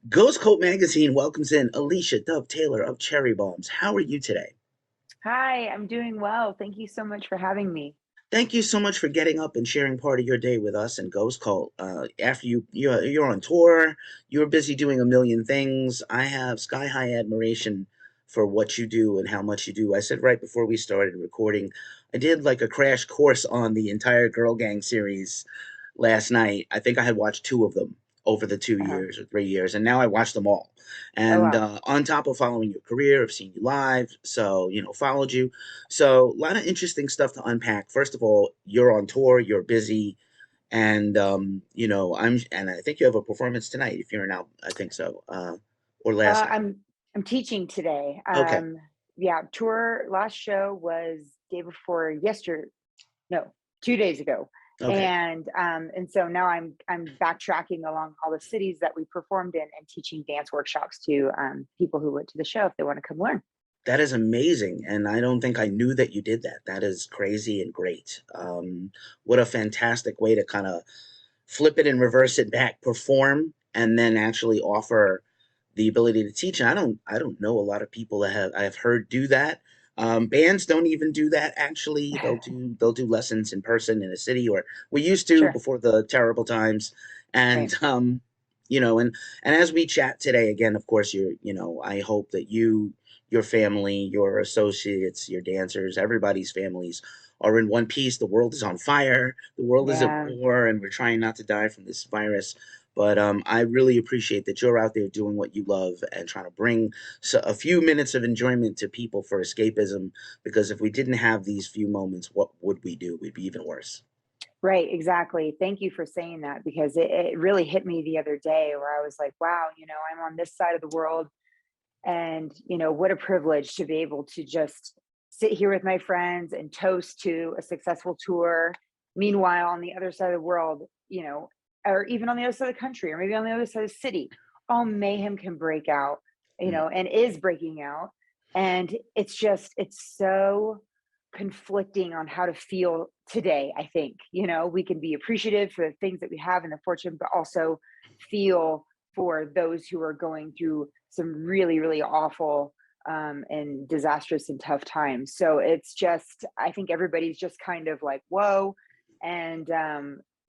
Ghost Coat Magazine welcomes in Alicia Dove Taylor of Cherry Bombs. How are you today? Hi, I'm doing well. Thank you so much for having me. Thank you so much for getting up and sharing part of your day with us and Ghost Cult. After you're on tour, you're busy doing a million things. I have sky high admiration for what you do and how much you do. I said right before we started recording, I did like a crash course on the entire Girl Gang series last night. I think I had watched two of them over the two Uh-huh. years or 3 years, and now I watch them all. Oh, And wow. on top of following your career, I've seen you live, so followed you. So a lot of interesting stuff to unpack. First of all, you're on tour, you're busy, and I think you have a performance tonight. If you're an album, I think so, or last Uh, night. I'm I'm teaching today. Okay, Yeah, tour last show was day before yesterday. No, 2 days ago. okay. And so now I'm backtracking along all the cities that we performed in and teaching dance workshops to people who went to the show if they want to come learn. That is amazing, and I don't think I knew that you did that. That is crazy and great. What a fantastic way to kind of flip it and reverse it back, perform, and then actually offer the ability to teach. And I don't know a lot of people that I've heard do that. Bands don't even do that. Actually, they'll do lessons in person in a city, or we used to Sure. before the terrible times. And Right. and as we chat today, again, of course, I hope that your family, your associates, your dancers, everybody's families are in one piece. The world is on fire. The world is at Yeah. war, and we're trying not to die from this virus. But I really appreciate that you're out there doing what you love and trying to bring a few minutes of enjoyment to people for escapism. Because if we didn't have these few moments, what would we do? We'd be even worse. Right, exactly. Thank you for saying that because it really hit me the other day where I was like, wow, I'm on this side of the world. And, what a privilege to be able to just sit here with my friends and toast to a successful tour. Meanwhile, on the other side of the world, or even on the other side of the country, or maybe on the other side of the city, all mayhem can break out, Mm. and is breaking out. And it's so conflicting on how to feel today. I think, we can be appreciative for the things that we have and the fortune, but also feel for those who are going through some really, really awful and disastrous and tough times. So I think everybody's just kind of like, whoa. And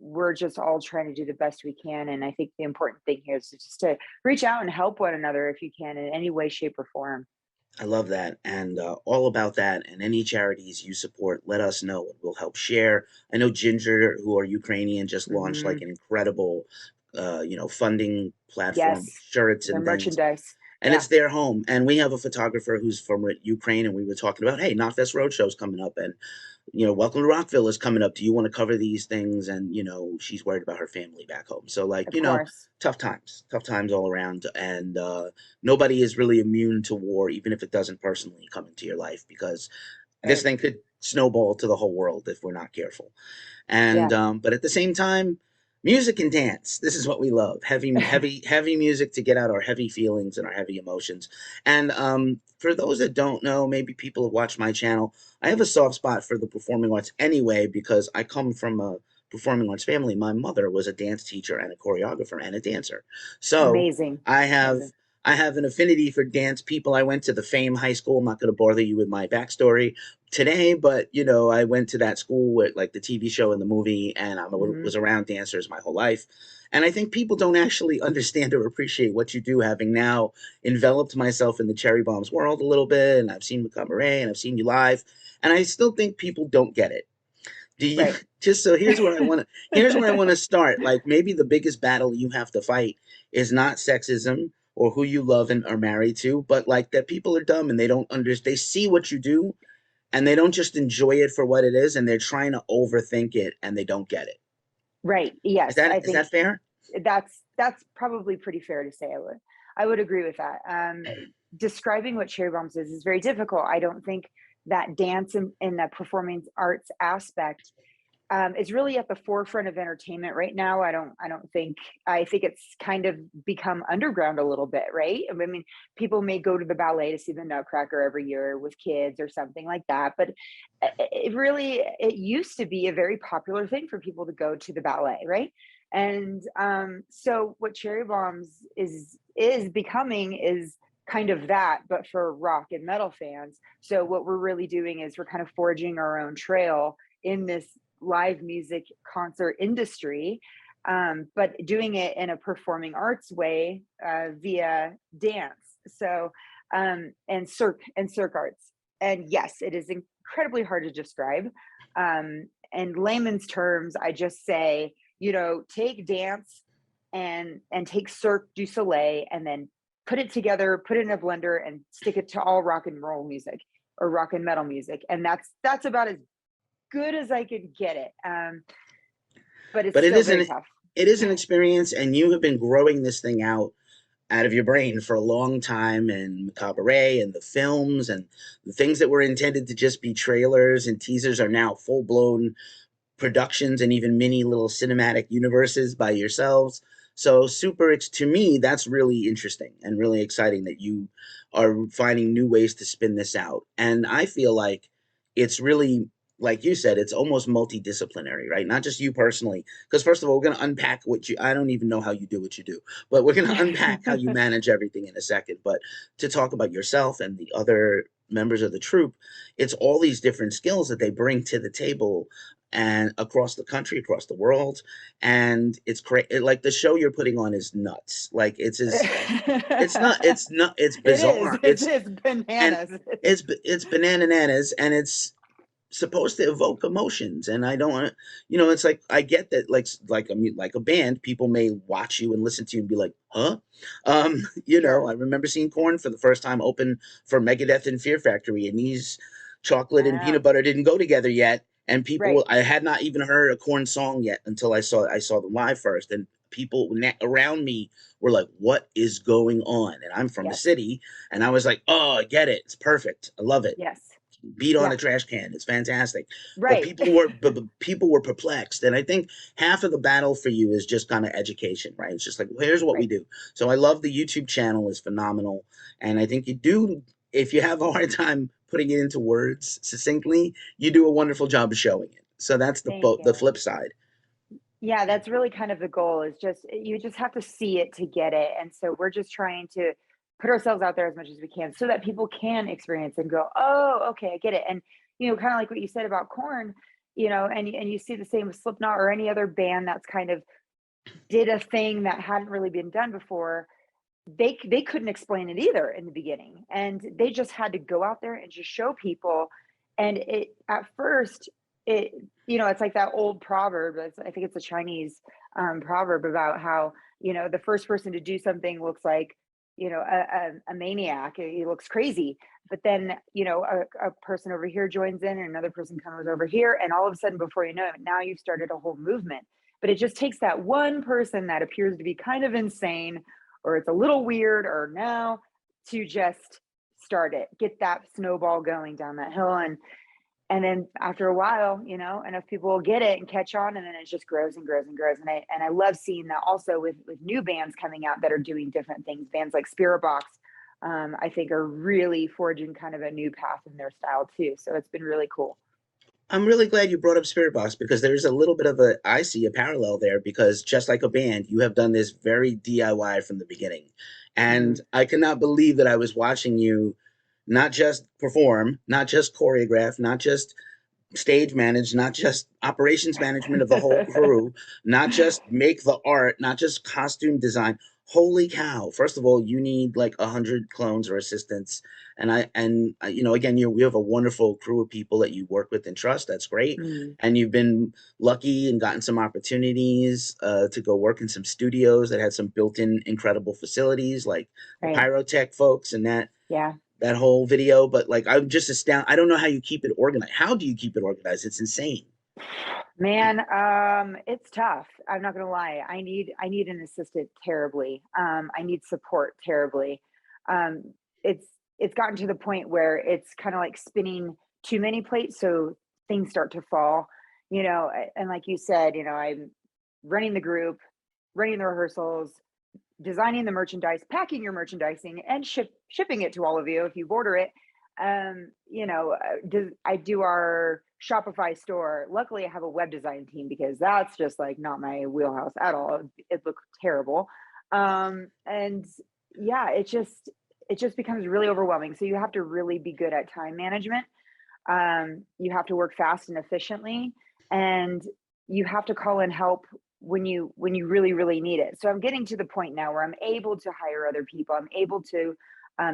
we're just all trying to do the best we can. And I think the important thing here is just to reach out and help one another if you can in any way, shape, or form. I love that. And all about that. And any charities you support, let us know. We'll help share. I know Ginger, who are Ukrainian, just launched like Hmm. an incredible, funding platform with Yes, shirts their and things. merchandise. And Yeah. it's their home. And we have a photographer who's from Ukraine, and we were talking about, hey, Knotfest Roadshow's coming up, and Welcome to Rockville is coming up. Do you want to cover these things? And she's worried about her family back home. So like, Of course. tough times all around, and nobody is really immune to war, even if it doesn't personally come into your life, because this Right. thing could snowball to the whole world if we're not careful. And Yeah. but at the same time, music and dance, this is what we love. Heavy music to get out our heavy feelings and our heavy emotions. And for those that don't know, maybe people have watched my channel, I have a soft spot for the performing arts anyway, because I come from a performing arts family. My mother was a dance teacher and a choreographer and a dancer, so Amazing. i have Amazing. I have an affinity for dance people. I went to the Fame High School. I'm not going to bother you with my backstory today, but I went to that school with like the TV show and the movie, and I Hmm. was around dancers my whole life. And I think people don't actually understand or appreciate what you do, having now enveloped myself in the Cherry Bombs world a little bit, and I've seen Macabrét and I've seen you live, and I still think people don't get it. Do you Right. just so here's where I want to start. Like maybe the biggest battle you have to fight is not sexism or who you love and are married to, but like that people are dumb and they don't understand. They see what you do and they don't just enjoy it for what it is, and they're trying to overthink it and they don't get it. Right. Is Yes, that I is think that fair? that's probably pretty fair to say. I would agree with that. Describing what cherry bombs is very difficult. I don't think that dance and the performing arts aspect is really at the forefront of entertainment right now. I think it's kind of become underground a little bit, right? I mean, people may go to the ballet to see the Nutcracker every year with kids or something like that, but it used to be a very popular thing for people to go to the ballet, right? And so what Cherry Bombs is becoming is kind of that, but for rock and metal fans. So what we're really doing is we're kind of forging our own trail in this live music concert industry, but doing it in a performing arts way, via dance. So and circ arts. And yes, it is incredibly hard to describe. In layman's terms, I just say, take dance and take Cirque du Soleil and then put it together, put it in a blender and stick it to all rock and roll music or rock and metal music. And that's about as good as I could get it. But it's But still very tough. it is an experience, and you have been growing this thing out of your brain for a long time, and Macabrét and the films and the things that were intended to just be trailers and teasers are now full blown productions and even mini little cinematic universes by yourselves. So to me, that's really interesting and really exciting that you are finding new ways to spin this out. And I feel like it's really, like you said, it's almost multidisciplinary, right? Not just you personally, because first of all, we're going to unpack I don't even know how you do what you do, but we're going to unpack how you manage everything in a second. But to talk about yourself and the other members of the troupe, it's all these different skills that they bring to the table and across the country, across the world. And it's great. Like the show you're putting on is nuts. Like it's not, it's It is. bizarre. It It's, is and bananas. it's banananas, and it's supposed to evoke emotions. And I don't want it's like, I get that, like a band, people may watch you and listen to you and be like, huh? Sure. I remember seeing Corn for the first time open for Megadeth and Fear Factory, and these chocolate and Ah, peanut butter didn't go together yet. And right. I had not even heard a Corn song yet until I saw them live first. And people around me were like, what is going on? And I'm from the Yes. city, and I was like, oh, I get it, it's perfect, I love it. Yes. Beat on Yeah. a trash can, it's fantastic. But Right. people were perplexed, and I think half of the battle for you is just kind of education, right? It's just like, well, here's what we Right. do. So I love the YouTube channel, is phenomenal. And I think you do, if you have a hard time putting it into words succinctly, you do a wonderful job of showing it. So that's Thank the you. flip side. Yeah, that's really kind of the goal is just you just have to see it to get it. And so we're just trying to put ourselves out there as much as we can so that people can experience and go, "Oh, okay, I get it." And kind of like what you said about corn, and you see the same with Slipknot or any other band that's kind of did a thing that hadn't really been done before. They couldn't explain it either in the beginning, and they just had to go out there and just show people. And it at first, it it's like that old proverb. I think it's a Chinese proverb about how the first person to do something looks like a maniac. He looks crazy, but then a person over here joins in, and another person comes over here, and all of a sudden, before you know it, now you've started a whole movement. But it just takes that one person that appears to be kind of insane, or it's a little weird, or now, to just start it, get that snowball going down that hill. And then after a while, enough people will get it and catch on, and then it just grows and grows and grows. And I love seeing that also with new bands coming out that are doing different things. Bands like Spirit Box, I think, are really forging kind of a new path in their style too. So it's been really cool. I'm really glad you brought up Spirit Box, because there's a little bit of I see a parallel there, because just like a band, you have done this very DIY from the beginning. And Hmm. I cannot believe that I was watching you not just perform, not just choreograph, not just stage manage, not just operations management of the whole crew, not just make the art, not just costume design. Holy cow! First of all, you need like 100 clones or assistants, again, we have a wonderful crew of people that you work with and trust. That's great, Mm, and you've been lucky and gotten some opportunities to go work in some studios that had some built-in incredible facilities, like the right. pyrotech folks and Yeah. that whole video. But like, I'm just astounded. I don't know how you keep it organized. How do you keep it organized? It's insane. Man, it's tough. I'm not gonna lie. I need an assistant terribly. I need support terribly. Um, it's it's gotten to the point where it's kind of like spinning too many plates, so things start to fall. And like you said, I'm running the group, running the rehearsals, designing the merchandise, packing your merchandising, and shipping it to all of you if you order it. I do our Shopify store. Luckily, I have a web design team because that's just like not my wheelhouse at all. It looked terrible. And yeah, it just becomes really overwhelming. So you have to really be good at time management. You have to work fast and efficiently, and you have to call in help when you really really need it. So I'm getting to the point now where I'm able to hire other people. I'm able to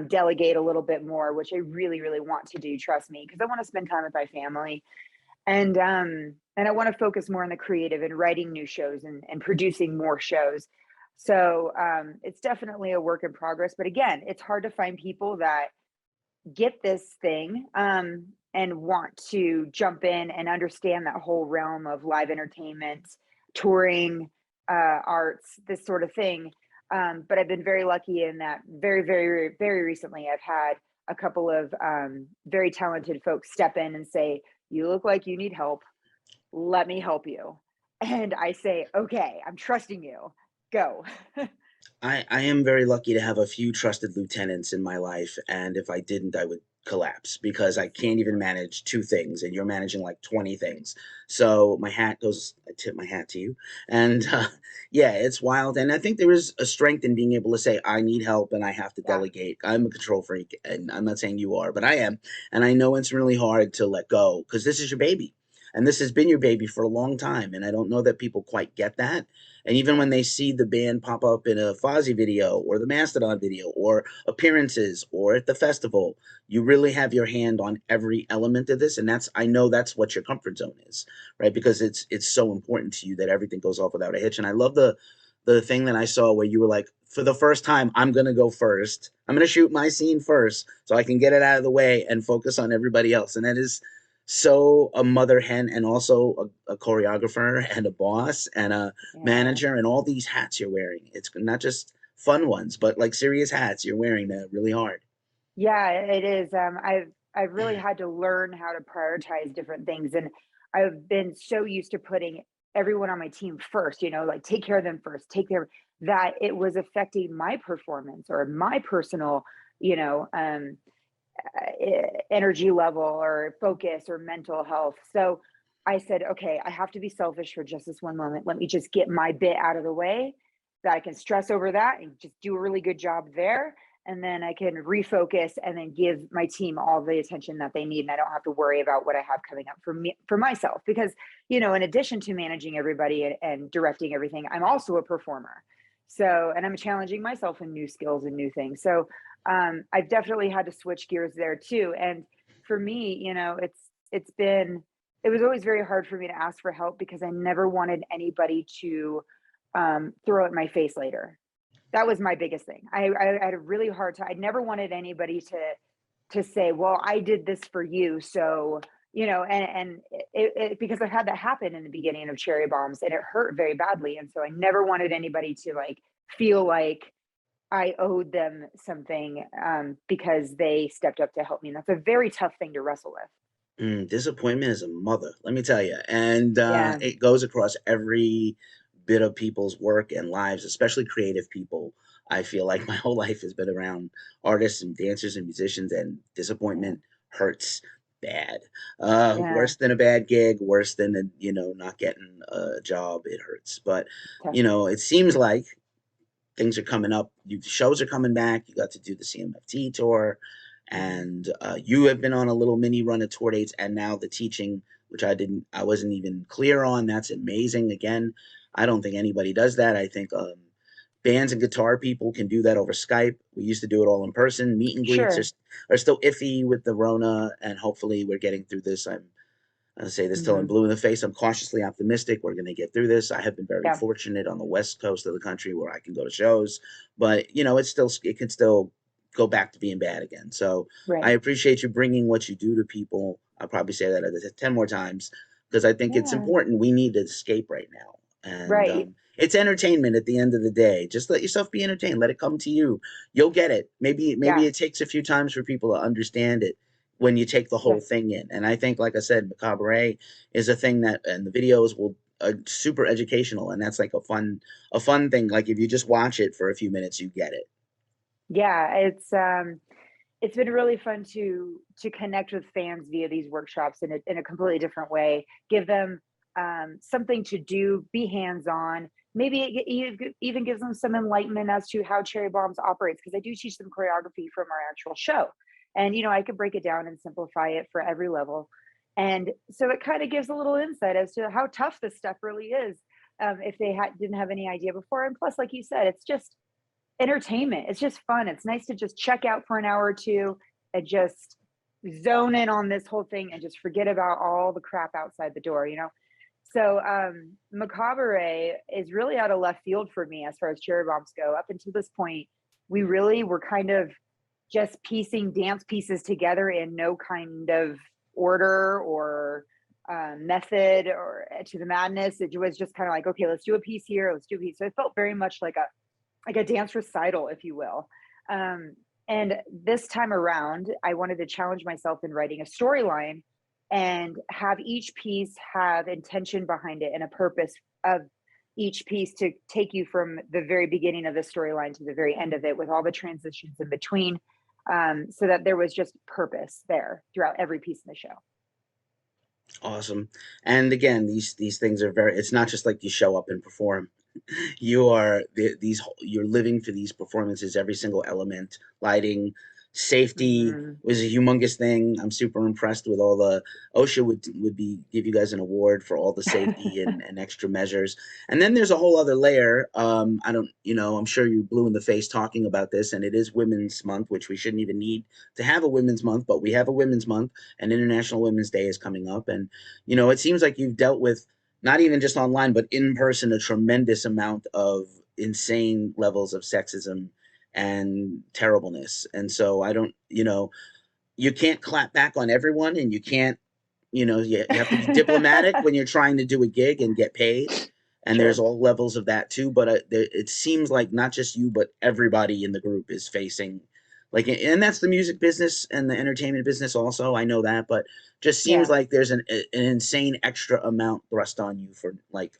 delegate a little bit more, which I really really want to do. Trust me, because I want to spend time with my family, and I want to focus more on the creative and writing new shows and producing more shows. So it's definitely a work in progress. But again, it's hard to find people that get this thing, and want to jump in and understand that whole realm of live entertainment, touring, arts, this sort of thing. But I've been very lucky in that very, very, very recently, I've had a couple of very talented folks step in and say, "You look like you need help. Let me help you." And I say, "Okay, I'm trusting you. Go." I am very lucky to have a few trusted lieutenants in my life, and if I didn't, I would collapse because I can't even manage two things, and you're managing like 20 things. So my hat goes, I tip my hat to you. And yeah, it's wild. And I think there is a strength in being able to say, I need help and I have to Yeah, delegate. I'm a control freak, and I'm not saying you are, but I am. And I know it's really hard to let go because this is your baby. And this has been your baby for a long time. And I don't know that people quite get that. And even when they see the band pop up in a Fozzy video or the Mastodon video or appearances or at the festival, you really have your hand on every element of this. And that's, I know that's what your comfort zone is, right? Because it's so important to you that everything goes off without a hitch. And I love the thing that I saw where you were like, for the first time, I'm gonna go first. I'm gonna shoot my scene first so I can get it out of the way and focus on everybody else. And that is so a mother hen and also a choreographer and a boss and a yeah. manager and all these hats you're wearing. It's not just fun ones, but like serious hats you're wearing that really hard. Yeah, it is. I've really had to learn how to prioritize different things, and I've been so used to putting everyone on my team first. Like take care of them first, take care that it was affecting my performance or my personal, you know, energy level or focus or mental health. So I said, okay, I have to be selfish for just this one moment. Let me just get my bit out of the way that I can stress over that and just do a really good job there. And then I can refocus and then give my team all the attention that they need. And I don't have to worry about what I have coming up for me, for myself. Because, in addition to managing everybody and directing everything, I'm also a performer. So, and I'm challenging myself in new skills and new things. So, I've definitely had to switch gears there too. And for me, it was always very hard for me to ask for help because I never wanted anybody to throw it in my face later. That was my biggest thing. I had a really hard time. I never wanted anybody to say, "Well, I did this for you," so and because I've had that happen in the beginning of Cherry Bombs, and it hurt very badly, and so I never wanted anybody to like feel like I owed them something, because they stepped up to help me, and that's a very tough thing to wrestle with. Disappointment is a mother, let me tell you. And Yeah, it goes across every bit of people's work and lives, especially creative people. I feel like my whole life has been around artists and dancers and musicians, and yeah, disappointment hurts bad. yeah, Worse than a bad gig, worse than not getting a job. It hurts, but tough. it seems like things are coming up. Shows are coming back. You got to do the CMFT tour, Mhm. and you have been on a little mini run of tour dates, and now the teaching, which I wasn't even clear on. That's amazing. Again, I don't think anybody does that. I think bands and guitar people can do that over Skype. We used to do it all in person. Meet and greets Sure. are still iffy with the Rona, and hopefully we're getting through this. I say this till I'm Mhm. blue in the face. I'm cautiously optimistic. We're going to get through this. I have been very Yeah, fortunate on the west coast of the country where I can go to shows, but it can still go back to being bad again. So I right. appreciate you bringing what you do to people. I'll probably say that 10 more times because I think it's Yeah, important. We need to escape right now, and right. it's entertainment at the end of the day. Just let yourself be entertained. Let it come to you. You'll get it. Maybe Yeah, it takes a few times for people to understand it when you take the yeah, whole thing in. And I think, like I said, Macabrét is a thing that, and the videos will are super educational, and that's like a fun thing. Like if you just watch it for a few minutes, you get it. yeah. It's it's been really fun to connect with fans via these workshops in a completely different way. Give them something to do, be hands on. Maybe even gives them some enlightenment as to how Cherry Bombs operates, because I do teach them choreography from our actual show, and I could break it down and simplify it for every level. And so it kind of gives a little insight as to how tough this stuff really is, if they didn't have any idea before. And plus, like you said, it's just entertainment. It's just fun. It's nice to just check out for an hour or two and just zone in on this whole thing and just forget about all the crap outside the door. So Macabrét is really out of left field for me as far as cherry bombs go. Up until this point, we really were kind of just piecing dance pieces together in no kind of order or method or to the madness. It was just kind of like, okay, let's do a piece here, let's do a piece. So it felt very much like a dance recital, if you will. And this time around, I wanted to challenge myself in writing a storyline and have each piece have intention behind it and a purpose of each piece to take you from the very beginning of the storyline to the very end of it, with all the transitions in between, so that there was just purpose there throughout every piece in the show. Awesome. And again, these things are very. It's not just like you show up and perform. You are you're living for these performances. Every single element, lighting, safety Mhm. was a humongous thing. I'm super impressed with all the OSHA would be give you guys an award for all the safety and extra measures. And then there's a whole other layer. I don't, I'm sure you blew in the face talking about this, and it is Women's Month, which we shouldn't even need to have a Women's Month, but we have a Women's Month, and International Women's Day is coming up, and it seems like you've dealt with not even just online, but in person, a tremendous amount of insane levels of sexism and terribleness. And so I don't, you can't clap back on everyone, and you can't, you have to be diplomatic when you're trying to do a gig and get paid. And there's Sure. all levels of that too. But it seems like not just you, but everybody in the group is facing and that's the music business and the entertainment business also. I know that, but just seems Yeah. like there's an insane extra amount thrust on you for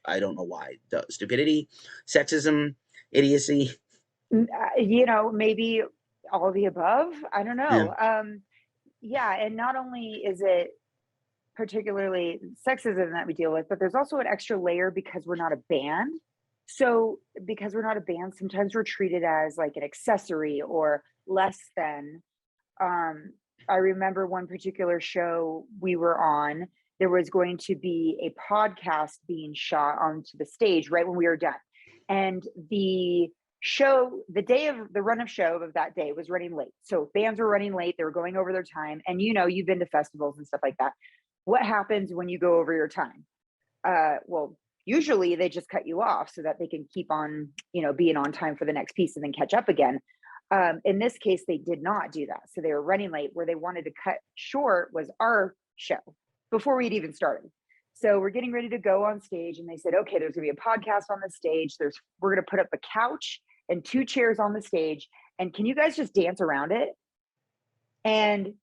I don't know why, the stupidity, sexism, idiocy. Maybe all of the above. I don't Yeah. know. Yeah, and not only is it particularly sexism that we deal with, but there's also an extra layer because we're not a band. So, because we're not a band, sometimes we're treated as like an accessory or less than. Um, I remember one particular show we were on, there was going to be a podcast being shot onto the stage right when we were done. And the day of the run of show of that day was running late. So bands were running late, they were going over their time. And you've been to festivals and stuff like that. What happens when you go over your time? Well, usually they just cut you off so that they can keep on, being on time for the next piece and then catch up again. In this case, they did not do that. So they were running late. Where they wanted to cut short was our show before we'd even started. So we're getting ready to go on stage, and they said, okay, there's gonna be a podcast on the stage. We're gonna put up a couch and two chairs on the stage. And can you guys just dance around it? And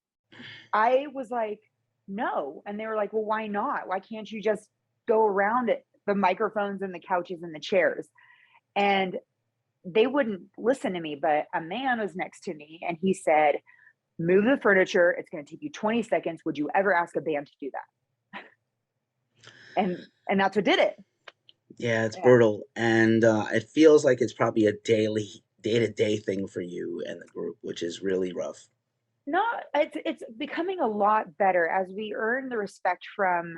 I was like, no. And they were like, well, why not? Why can't you just go around it? The microphones and the couches and the chairs. And they wouldn't listen to me, but a man was next to me and he said, move the furniture. It's going to take you 20 seconds. Would you ever ask a band to do that? And that's what did it. Yeah, it's Yeah. brutal, and it feels like it's probably a daily, day-to-day thing for you and the group, which is really rough. Not it's becoming a lot better as we earn the respect from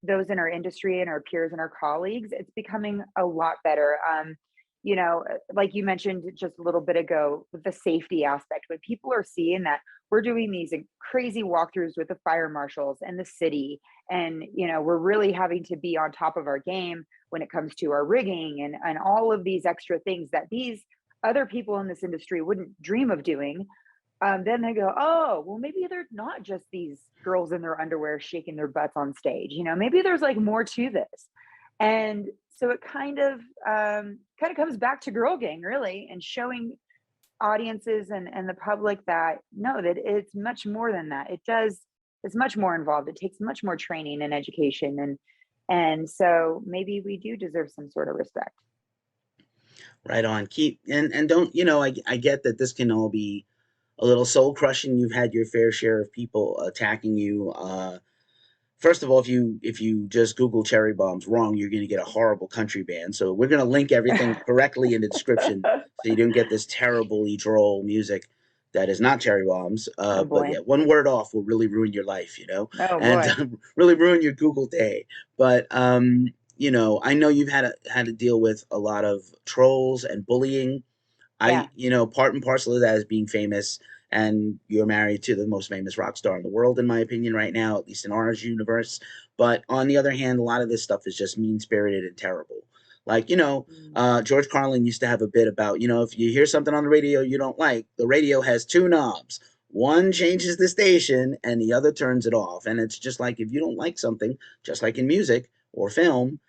those in our industry and our peers and our colleagues. It's becoming a lot better. Like you mentioned just a little bit ago, with the safety aspect, when people are seeing that we're doing these crazy walkthroughs with the fire marshals and the city, and we're really having to be on top of our game when it comes to our rigging and all of these extra things that these other people in this industry wouldn't dream of doing. Then they go, oh, well, maybe they're not just these girls in their underwear shaking their butts on stage. Maybe there's like more to this. And so it kind of comes back to Girl Gang, really, and showing audiences and the public that no, that it's much more than that. It's much more involved. It takes much more training and education. And so maybe we do deserve some sort of respect. Right on. Keep and don't I get that this can all be a little soul crushing. You've had your fair share of people attacking you. First of all, if you just Google cherry bombs wrong, you're going to get a horrible country band. So we're going to link everything correctly in the description, so you don't get this terribly droll music that is not cherry bombs. Oh But yeah, boy. one word off will really ruin your life, Oh and boy. really ruin your Google day. But I know you've had to deal with a lot of trolls and bullying. Yeah. Part and parcel of that is being famous, and you're married to the most famous rock star in the world, in my opinion, right now, at least in our universe. But on the other hand, a lot of this stuff is just mean spirited and terrible. Like, Mm. George Carlin used to have a bit about, if you hear something on the radio you don't like, the radio has two knobs. One changes the station and the other turns it off. And it's just like, if you don't like something, just like in music or film,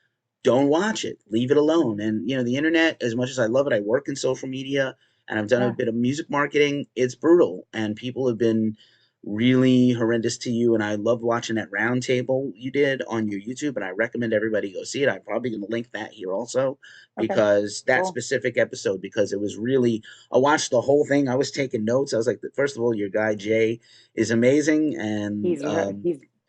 don't watch it. Leave it alone. Mhm. And the internet, as much as I love it, I work in social media and I've done a Yeah. bit of music marketing. It's brutal, and people have been really horrendous to you. And I loved watching that roundtable you did on your YouTube, and I recommend everybody go see it. I'm probably going to link that here also, Okay. because that Cool. specific episode, because it was really, I watched the whole thing. I was taking notes. I was like, first of all, your guy Jay is amazing, and He's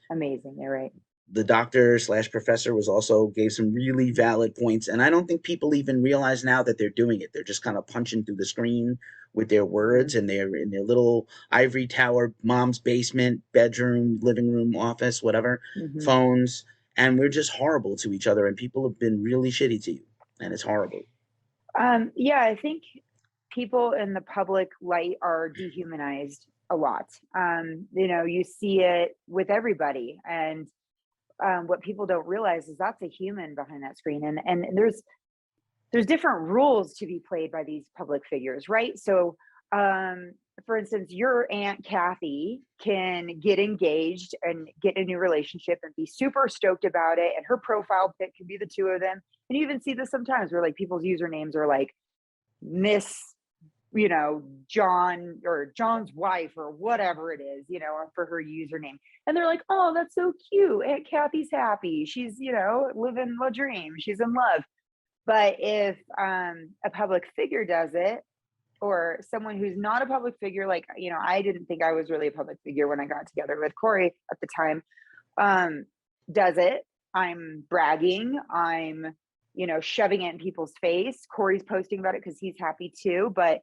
amazing. You're right. the doctor/professor was also gave some really valid points. And I don't think people even realize now that they're doing it. They're just kind of punching through the screen with their words, Mhm. and they're in their little ivory tower, mom's basement, bedroom, living room, office, whatever, Mhm. phones. And we're just horrible to each other, and people have been really shitty to you, and it's horrible. Yeah, I think people in the public light are dehumanized a lot. You see it with everybody, and what people don't realize is that's a human behind that screen, and there's different rules to be played by these public figures, right? So, um, for instance, your Aunt Kathy can get engaged and get a new relationship and be super stoked about it. And her profile pic can be the two of them. And you even see this sometimes where like people's usernames are like Miss, John or John's wife or whatever it is, for her username. And they're like, oh, that's so cute. Aunt Kathy's happy. She's, living the dream. She's in love. But if a public figure does it, or someone who's not a public figure, like, I didn't think I was really a public figure when I got together with Corey at the time, um, does it, I'm bragging, I'm, shoving it in people's face. Corey's posting about it because he's happy too. But,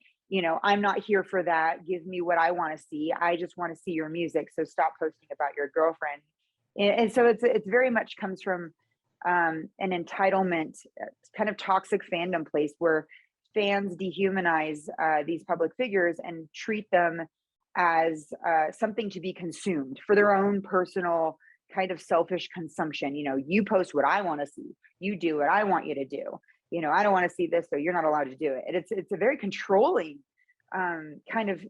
I'm not here for that. Give me what I want to see. I just want to see your music. So stop posting about your girlfriend. And so it's very much comes from an entitlement, kind of toxic fandom place where fans dehumanize these public figures and treat them as something to be consumed for their own personal kind of selfish consumption. You post what I want to see, you do what I want you to do. I don't want to see this, so you're not allowed to do it. And it's a very controlling kind of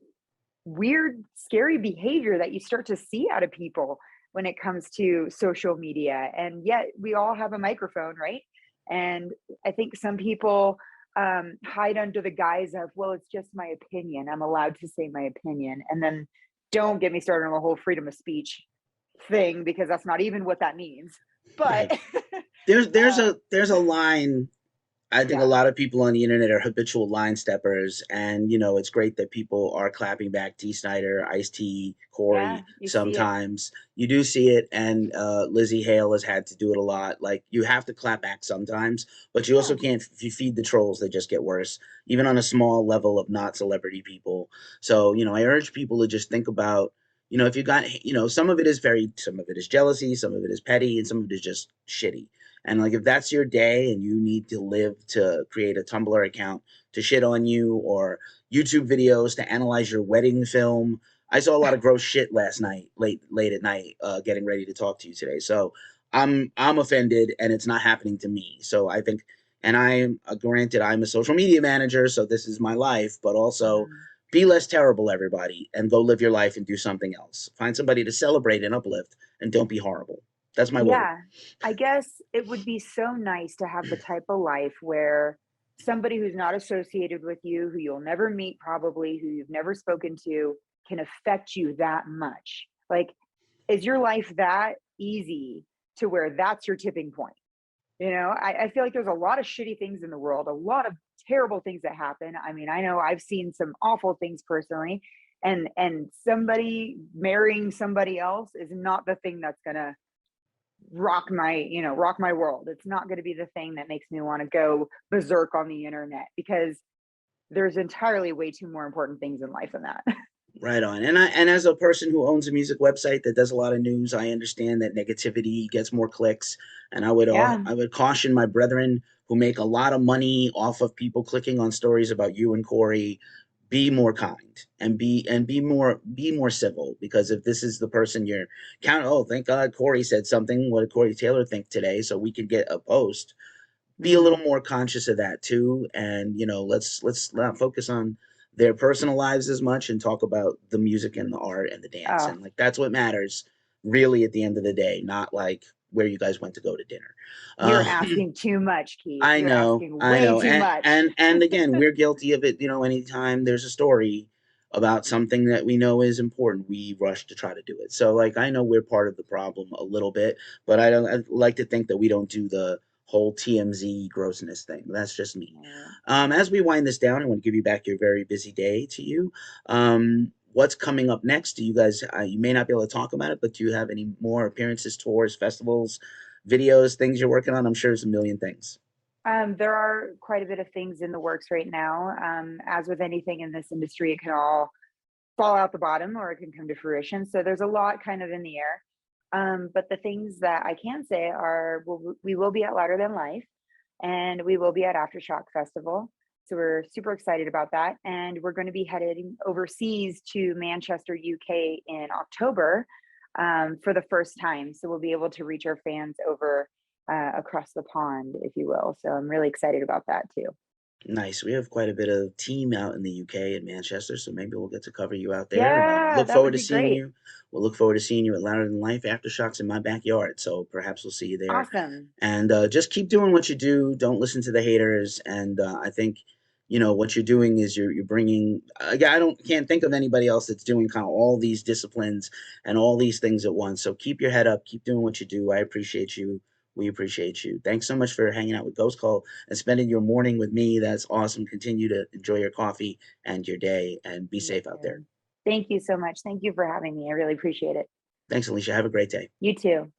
weird, scary behavior that you start to see out of people when it comes to social media. And yet we all have a microphone, right? And I think some people hide under the guise of, well, it's just my opinion. I'm allowed to say my opinion. And then don't get me started on the whole freedom of speech thing, because that's not even what that means. But Right. There's um, a line. I think a yeah, lot of people on the internet are habitual line steppers, and it's great that people are clapping back. T. Snyder, Ice T, yeah, Corey. you see it. Sometimes you do see it, and Lizzie Hale has had to do it a lot. Like, you have to clap back sometimes, but you also Yeah. can't. If you feed the trolls, they just get worse, even on a small level of not celebrity people. So I urge people to just think about. If you got, some of it is jealousy, some of it is petty, and some of it is just shitty. And like, if that's your day and you need to live to create a Tumblr account to shit on you, or YouTube videos to analyze your wedding film. I saw a lot of gross shit last night, late at night, getting ready to talk to you today. So I'm offended, and it's not happening to me. So I think, and I'm granted, I'm a social media manager, so this is my life. But also, Mhm. be less terrible, everybody, and go live your life and do something else. Find somebody to celebrate and uplift, and don't be horrible. That's my word. Yeah, I guess it would be so nice to have the type of life where somebody who's not associated with you, who you'll never meet probably, who you've never spoken to, can affect you that much. Like, is your life that easy to where that's your tipping point? I feel like there's a lot of shitty things in the world, a lot of terrible things that happen. I mean, I know I've seen some awful things personally. and somebody marrying somebody else is not the thing that's gonna rock my world. It's not going to be the thing that makes me want to go berserk on the internet, because there's entirely way too more important things in life than that. Right on. And as a person who owns a music website that does a lot of news, I understand that negativity gets more clicks, and Yeah. I would caution my brethren who make a lot of money off of people clicking on stories about you and Corey, be more kind and be more civil, because if this is the person you're counting, oh, thank God Corey said something. What did Corey Taylor think today? So we could get a post. Be a little Hmm. more conscious of that too, and let's not focus on their personal lives as much and talk about the music and the art and the dance, Oh, and like that's what matters really at the end of the day, not like where you guys went to go to dinner. you're uh, asking too much, Keith. You're asking I way know, too much. and again, we're guilty of it. Anytime there's a story about something that we know is important, we rush to try to do it. So, like, I know we're part of the problem a little bit, but I like to think that we don't do the whole TMZ grossness thing. That's just me. Right. As we wind this down, I want to give you back your very busy day to you. What's coming up next? Do you guys? You may not be able to talk about it, but do you have any more appearances, tours, festivals, videos, things you're working on? I'm sure there's a million things. There are quite a bit of things in the works right now. As with anything in this industry, it can all fall out the bottom or it can come to fruition. So there's a lot kind of in the air. But the things that I can say are we will be at Louder Than Life, and we will be at Aftershock Festival. So we're super excited about that. And we're going to be heading overseas to Manchester, UK in October, for the first time. So we'll be able to reach our fans over across the pond, if you will. So I'm really excited about that too. Nice. We have quite a bit of team out in the UK in Manchester, so maybe we'll get to cover you out there. And Yeah, look that forward would to be seeing great. you. We'll look forward to seeing you at Louder Than Life Aftershocks in my backyard. So perhaps we'll see you there. Awesome. And just keep doing what you do. Don't listen to the haters. And I think what you're doing is you're bringing. Yeah, I don't can't think of anybody else that's doing kind of all these disciplines and all these things at once. So keep your head up. Keep doing what you do. I appreciate you. We appreciate you. Thanks so much for hanging out with Ghost Call and spending your morning with me. That's awesome. Continue to enjoy your coffee and your day, and be You safe out there. too. Thank you so much. Thank you for having me. I really appreciate it. Thanks, Alicia. Have a great day. You too.